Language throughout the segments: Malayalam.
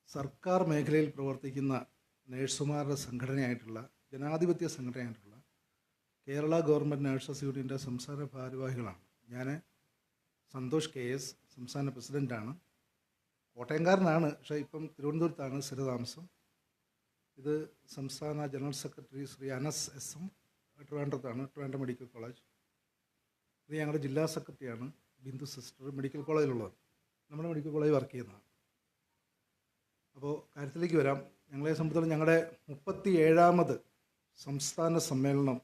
സർക്കാർ മേഖലയിൽ പ്രവർത്തിക്കുന്ന നേഴ്സുമാരുടെ സംഘടനയായിട്ടുള്ള ജനാധിപത്യ സംഘടനയായിട്ടുള്ള കേരള ഗവൺമെൻറ് നേഴ്സസ് യൂണിയൻ്റെ സംസ്ഥാന ഭാരവാഹികളാണ്. ഞാൻ സന്തോഷ് KS, സംസ്ഥാന പ്രസിഡൻ്റാണ്. കോട്ടയംകാരനാണ്, പക്ഷേ ഇപ്പം തിരുവനന്തപുരത്താണ് സ്ഥിരതാമസം. ഇത് സംസ്ഥാന general secretary Shri Anas SM, ട്രിവാൻഡ്രത്താണ്, ട്രിവാൻഡ്രം മെഡിക്കൽ കോളേജ്. ഇത് ഞങ്ങളുടെ ജില്ലാ സെക്രട്ടറിയാണ് ബിന്ദു സിസ്റ്റർ, മെഡിക്കൽ കോളേജിലുള്ളത്, നമ്മുടെ മെഡിക്കൽ കോളേജ് വർക്ക് ചെയ്യുന്നതാണ്. അപ്പോൾ കാര്യത്തിലേക്ക് വരാം. ഞങ്ങളെ സംബന്ധിച്ചിടത്തോളം ഞങ്ങളുടെ 37ാമത് സംസ്ഥാന സമ്മേളനം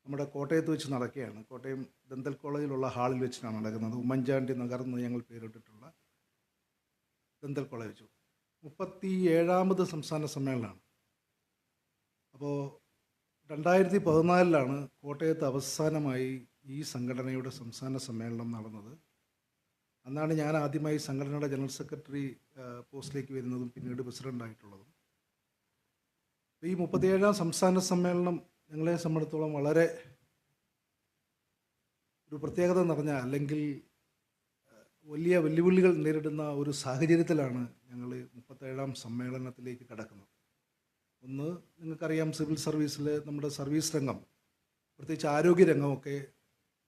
നമ്മുടെ കോട്ടയത്ത് വെച്ച് നടക്കുകയാണ്. കോട്ടയം ദന്തൽ കോളേജിലുള്ള ഹാളിൽ വെച്ചിട്ടാണ് നടക്കുന്നത്. ഉമ്മൻചാണ്ടി നഗർ എന്ന് ഞങ്ങൾ പേരിട്ടിട്ടുള്ള ദന്തൽ കോളേജ് 37ാമത് സംസ്ഥാന സമ്മേളനമാണ്. അപ്പോൾ 2014 കോട്ടയത്ത് അവസാനമായി ഈ സംഘടനയുടെ സംസ്ഥാന സമ്മേളനം നടന്നത്. അന്നാണ് ഞാൻ ആദ്യമായി സംഘടനയുടെ ജനറൽ സെക്രട്ടറി പോസ്റ്റിലേക്ക് വരുന്നതും പിന്നീട് പ്രസിഡൻ്റായിട്ടുള്ളതും. ഈ 37ാം സംസ്ഥാന സമ്മേളനം ഞങ്ങളെ സംബന്ധിച്ചിടത്തോളം വളരെ ഒരു പ്രത്യേകത നിറഞ്ഞ, അല്ലെങ്കിൽ വലിയ വെല്ലുവിളികൾ നേരിടുന്ന ഒരു സാഹചര്യത്തിലാണ് ഞങ്ങൾ 37ാം സമ്മേളനത്തിലേക്ക് കടക്കുന്നത്. ഒന്ന്, നിങ്ങൾക്കറിയാം, സിവിൽ സർവീസിൽ നമ്മുടെ സർവീസ് രംഗം, പ്രത്യേകിച്ച് ആരോഗ്യരംഗമൊക്കെ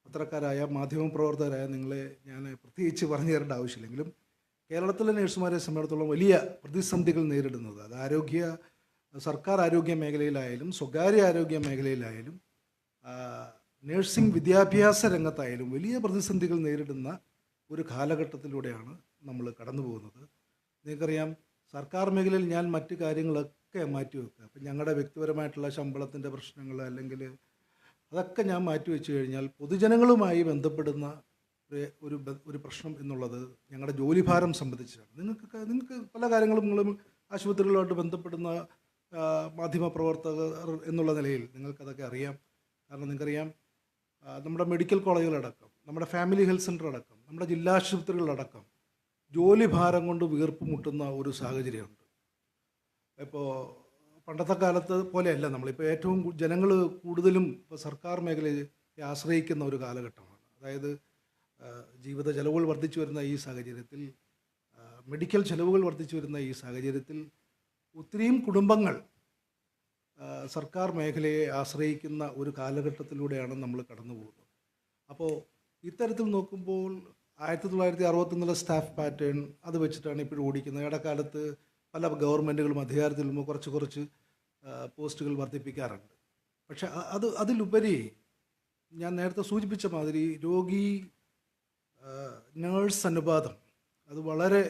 പത്രക്കാരായ മാധ്യമപ്രവർത്തകരായ നിങ്ങളെ ഞാൻ പ്രത്യേകിച്ച് പറഞ്ഞു തരേണ്ട ആവശ്യമില്ലെങ്കിലും കേരളത്തിലെ നഴ്സുമാരെ സംബന്ധിച്ചിടത്തോളം വലിയ പ്രതിസന്ധികൾ നേരിടുന്നത്, അത് സർക്കാർ ആരോഗ്യ മേഖലയിലായാലും സ്വകാര്യ ആരോഗ്യ മേഖലയിലായാലും നഴ്സിംഗ് വിദ്യാഭ്യാസ രംഗത്തായാലും വലിയ പ്രതിസന്ധികൾ നേരിടുന്ന ഒരു കാലഘട്ടത്തിലൂടെയാണ് നമ്മൾ കടന്നു പോകുന്നത്. നിങ്ങൾക്കറിയാം, സർക്കാർ മേഖലയിൽ ഞാൻ മറ്റു കാര്യങ്ങളൊക്കെ മാറ്റിവെക്കുക. അപ്പം ഞങ്ങളുടെ വ്യക്തിപരമായിട്ടുള്ള ശമ്പളത്തിൻ്റെ പ്രശ്നങ്ങൾ അല്ലെങ്കിൽ അതൊക്കെ ഞാൻ മാറ്റിവെച്ച് കഴിഞ്ഞാൽ പൊതുജനങ്ങളുമായി ബന്ധപ്പെടുന്ന ഒരു പ്രശ്നം എന്നുള്ളത് ഞങ്ങളുടെ ജോലിഭാരം സംബന്ധിച്ചാണ്. നിങ്ങൾക്ക് പല കാര്യങ്ങളും നിങ്ങളും ആശുപത്രികളുമായിട്ട് ബന്ധപ്പെടുന്ന മാധ്യമപ്രവർത്തകർ എന്നുള്ള നിലയിൽ നിങ്ങൾക്കതൊക്കെ അറിയാം. കാരണം നിങ്ങൾക്കറിയാം, നമ്മുടെ മെഡിക്കൽ കോളേജുകളടക്കം, നമ്മുടെ ഫാമിലി ഹെൽത്ത് സെൻ്റർ അടക്കം, നമ്മുടെ ജില്ലാ ആശുപത്രികളടക്കം ജോലിഭാരം കൊണ്ട് വീർപ്പ് മുട്ടുന്ന ഒരു സാഹചര്യമുണ്ട്. ഇപ്പോൾ പണ്ടത്തെ കാലത്ത് പോലെയല്ല, നമ്മളിപ്പോൾ ഏറ്റവും ജനങ്ങൾ കൂടുതലും ഇപ്പോൾ സർക്കാർ മേഖലയെ ആശ്രയിക്കുന്ന ഒരു കാലഘട്ടമാണ്. അതായത് ജീവിത ചെലവുകൾ വർദ്ധിച്ചു വരുന്ന ഈ സാഹചര്യത്തിൽ, മെഡിക്കൽ ചെലവുകൾ വർദ്ധിച്ചു വരുന്ന ഈ സാഹചര്യത്തിൽ ഒത്തിരിയും കുടുംബങ്ങൾ സർക്കാർ മേഖലയെ ആശ്രയിക്കുന്ന ഒരു കാലഘട്ടത്തിലൂടെയാണ് നമ്മൾ കടന്നു പോകുന്നത്. അപ്പോൾ ഇത്തരത്തിൽ നോക്കുമ്പോൾ 1961 സ്റ്റാഫ് പാറ്റേൺ അത് വെച്ചിട്ടാണ് ഇപ്പോഴും ഓടിക്കുന്നത്. ഇടക്കാലത്ത് പല ഗവൺമെൻറ്റുകളും അധികാരത്തിൽ നിന്ന് കുറച്ച് പോസ്റ്റുകൾ വർദ്ധിപ്പിക്കാറുണ്ട്. പക്ഷെ അതിലുപരി ഞാൻ നേരത്തെ സൂചിപ്പിച്ച മാതിരി രോഗി നേഴ്സ് അനുപാതം അത് വളരെ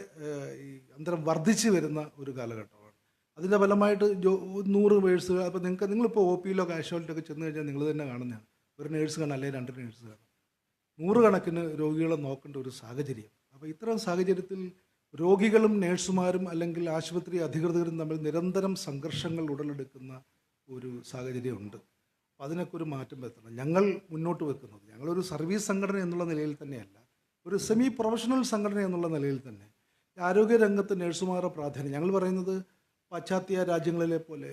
അന്തരം വർദ്ധിച്ചു വരുന്ന ഒരു കാലഘട്ടമാണ്. അതിൻ്റെ ഫലമായിട്ട് 100 നേഴ്സുകൾ, അപ്പോൾ നിങ്ങളിപ്പോൾ OP കാഷ്വാലിറ്റിയൊക്കെ ചെന്ന് കഴിഞ്ഞാൽ നിങ്ങൾ തന്നെ കാണുന്നതാണ്, ഒരു നേഴ്സ് കാണാം അല്ലെങ്കിൽ 2 നേഴ്സ് കാണാം, 100 കണക്കിന് രോഗികളെ നോക്കേണ്ട ഒരു സാഹചര്യം. അപ്പോൾ ഇത്തരം സാഹചര്യത്തിൽ രോഗികളും നേഴ്സുമാരും അല്ലെങ്കിൽ ആശുപത്രി അധികൃതരും തമ്മിൽ നിരന്തരം സംഘർഷങ്ങൾ ഉടലെടുക്കുന്ന ഒരു സാഹചര്യമുണ്ട്. അപ്പോൾ അതിനൊക്കെ ഒരു മാറ്റം വരുത്തണം. ഞങ്ങൾ മുന്നോട്ട് വെക്കുന്നത്, ഞങ്ങളൊരു സർവീസ് സംഘടന എന്നുള്ള നിലയിൽ തന്നെയല്ല, ഒരു സെമി പ്രൊഫഷണൽ സംഘടന എന്നുള്ള നിലയിൽ തന്നെ ആരോഗ്യരംഗത്ത് നേഴ്സുമാരുടെ പ്രാധാന്യം, ഞങ്ങൾ പറയുന്നത് പാശ്ചാത്യ രാജ്യങ്ങളിലെ പോലെ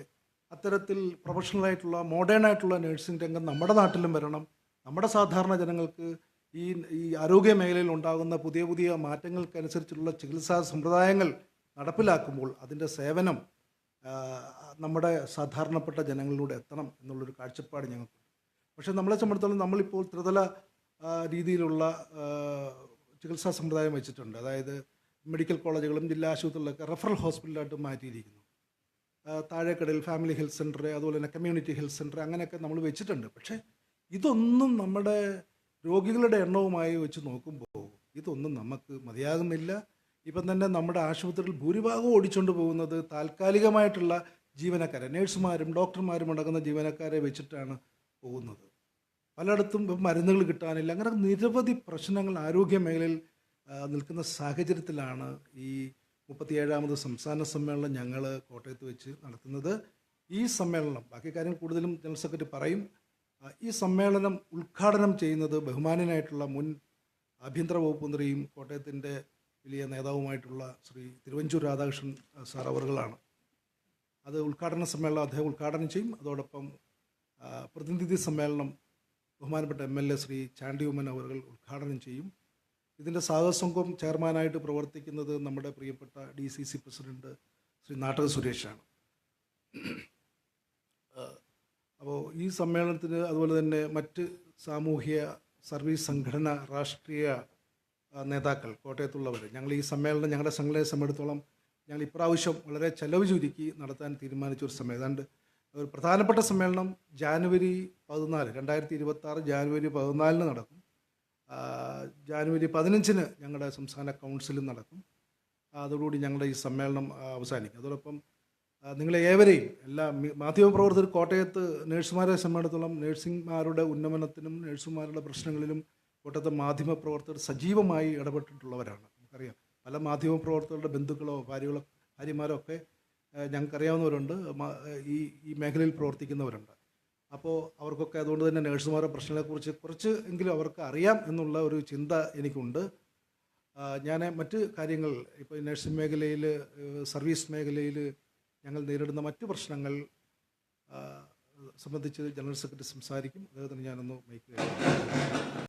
അത്തരത്തിൽ പ്രൊഫഷണലായിട്ടുള്ള മോഡേൺ ആയിട്ടുള്ള നഴ്സിംഗ് രംഗം നമ്മുടെ നാട്ടിലും വരണം. നമ്മുടെ സാധാരണ ജനങ്ങൾക്ക് ഈ ആരോഗ്യ മേഖലയിൽ ഉണ്ടാകുന്ന പുതിയ മാറ്റങ്ങൾക്കനുസരിച്ചുള്ള ചികിത്സാ സമ്പ്രദായങ്ങൾ നടപ്പിലാക്കുമ്പോൾ അതിൻ്റെ സേവനം നമ്മുടെ സാധാരണപ്പെട്ട ജനങ്ങളിലൂടെ എത്തണം എന്നുള്ളൊരു കാഴ്ചപ്പാട് ഞങ്ങൾക്കുണ്ട്. പക്ഷേ നമ്മളെ സംബന്ധിച്ചിടത്തോളം നമ്മളിപ്പോൾ ത്രിതല രീതിയിലുള്ള ചികിത്സാ സമ്പ്രദായം വെച്ചിട്ടുണ്ട്. അതായത് മെഡിക്കൽ കോളേജുകളും ജില്ലാ ആശുപത്രികളിലൊക്കെ റെഫറൽ ഹോസ്പിറ്റലായിട്ട് മാറ്റിയിരിക്കുന്നു. താഴേക്കടയിൽ ഫാമിലി ഹെൽത്ത് സെൻ്റർ, അതുപോലെ തന്നെ കമ്മ്യൂണിറ്റി ഹെൽത്ത് സെൻ്റർ, അങ്ങനെയൊക്കെ നമ്മൾ വെച്ചിട്ടുണ്ട്. പക്ഷേ ഇതൊന്നും നമ്മുടെ രോഗികളുടെ എണ്ണവുമായി വെച്ച് നോക്കുമ്പോൾ ഇതൊന്നും നമുക്ക് മതിയാകുന്നില്ല. ഇപ്പം തന്നെ നമ്മുടെ ആശുപത്രിയിൽ ഭൂരിഭാഗവും ഓടിച്ചുകൊണ്ട് പോകുന്നത് താൽക്കാലികമായിട്ടുള്ള ജീവനക്കാരെ, നേഴ്സുമാരും ഡോക്ടർമാരും അടങ്ങുന്ന ജീവനക്കാരെ വെച്ചിട്ടാണ് പോകുന്നത്. പലയിടത്തും മരുന്നുകൾ കിട്ടാനില്ല. അങ്ങനെ നിരവധി പ്രശ്നങ്ങൾ ആരോഗ്യ മേഖലയിൽ നിൽക്കുന്ന സാഹചര്യത്തിലാണ് ഈ 37ാമത് സംസ്ഥാന സമ്മേളനം ഞങ്ങൾ കോട്ടയത്ത് വെച്ച് നടത്തുന്നത്. ഈ സമ്മേളനം, ബാക്കി കാര്യങ്ങൾ കൂടുതലും ജനറൽ സെക്രട്ടറി പറയും. ഈ സമ്മേളനം ഉദ്ഘാടനം ചെയ്യുന്നത് ബഹുമാന്യനായിട്ടുള്ള മുൻ ആഭ്യന്തര വകുപ്പ് മന്ത്രിയും കോട്ടയത്തിൻ്റെ വലിയ നേതാവുമായിട്ടുള്ള ശ്രീ തിരുവഞ്ചൂർ രാധാകൃഷ്ണൻ സാർ അവറുകളാണ്. അത് ഉദ്ഘാടന സമ്മേളനം അദ്ദേഹം ഉദ്ഘാടനം ചെയ്യും. അതോടൊപ്പം പ്രതിനിധി സമ്മേളനം ബഹുമാനപ്പെട്ട MLA ശ്രീ ചാണ്ടി ഉമ്മൻ അവറുകൾ ഉദ്ഘാടനം ചെയ്യും. ഇതിൻ്റെ സാഹസംഘം ചെയർമാനായിട്ട് പ്രവർത്തിക്കുന്നത് നമ്മുടെ പ്രിയപ്പെട്ട DCC പ്രസിഡന്റ് ശ്രീ നാട്ടക സുരേഷാണ്. അപ്പോൾ ഈ സമ്മേളനത്തിന് അതുപോലെ തന്നെ മറ്റ് സാമൂഹ്യ സർവീസ് സംഘടന രാഷ്ട്രീയ നേതാക്കൾ കോട്ടയത്തുള്ളവർ ഞങ്ങൾ ഈ സമ്മേളനം ഞങ്ങളുടെ സംഘടനയെ സംബന്ധിച്ചിടത്തോളം ഞങ്ങൾ ഇപ്രാവശ്യം വളരെ ചെലവ് ചുരുക്കി നടത്താൻ തീരുമാനിച്ച ഒരു സമയം. ഏതാണ്ട് ഒരു പ്രധാനപ്പെട്ട സമ്മേളനം ജാനുവരി 14, 2026 ജാനുവരി 14 നടക്കും. ജാനുവരി 15 ഞങ്ങളുടെ സംസ്ഥാന കൗൺസിലും നടക്കും. അതോടുകൂടി ഞങ്ങളുടെ ഈ സമ്മേളനം അവസാനിക്കും. അതോടൊപ്പം നിങ്ങളെ ഏവരെയും എല്ലാ മാധ്യമപ്രവർത്തകർ കോട്ടയത്ത് നേഴ്സുമാരെ സംബന്ധിച്ചിടത്തോളം നേഴ്സുമാരുടെ ഉന്നമനത്തിനും നേഴ്സുമാരുടെ പ്രശ്നങ്ങളിലും കോട്ടയത്തെ മാധ്യമപ്രവർത്തകർ സജീവമായി ഇടപെട്ടിട്ടുള്ളവരാണ്. നമുക്കറിയാം പല മാധ്യമപ്രവർത്തകരുടെ ബന്ധുക്കളോ ഭാര്യമാരോ ഒക്കെ ഞങ്ങൾക്കറിയാവുന്നവരുണ്ട്, ഈ മേഖലയിൽ പ്രവർത്തിക്കുന്നവരുണ്ട്. അപ്പോൾ അവർക്കൊക്കെ അതുകൊണ്ട് തന്നെ നേഴ്സുമാരുടെ പ്രശ്നങ്ങളെക്കുറിച്ച് കുറച്ച് എങ്കിലും അവർക്ക് അറിയാം എന്നുള്ള ഒരു ചിന്ത എനിക്കുണ്ട്. ഞാൻ മറ്റ് കാര്യങ്ങൾ ഇപ്പോൾ നഴ്സിംഗ് മേഖലയിൽ സർവീസ് മേഖലയിൽ ഞങ്ങൾ നേരിടുന്ന മറ്റു പ്രശ്നങ്ങൾ സംബന്ധിച്ച് ജനറൽ സെക്രട്ടറി സംസാരിക്കും. അദ്ദേഹത്തിന് ഞാനൊന്ന് മൈക്ക്